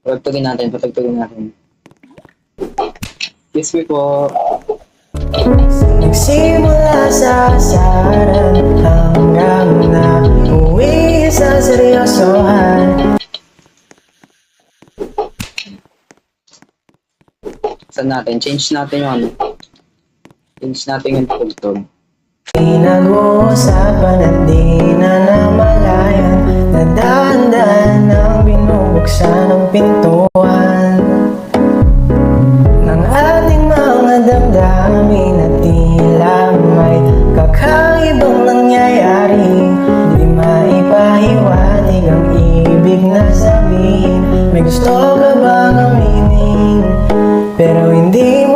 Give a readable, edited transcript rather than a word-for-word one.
Patagtugin natin, patagtugin natin. Kiss me po. Nagsimula sa asaran hanggang na uwi sa seryosohan. Saan natin? Change natin yung ano. Change natin yung tugtog. Pinag-uusapan at di na namalayan na dahan-dahan ang binubuksan ng pintuan ng ating mga damdamin at tila may kakaibang nangyayari. Di maipahiwatig ang ibig na sabihin. May gusto ka bang aminin pero hindi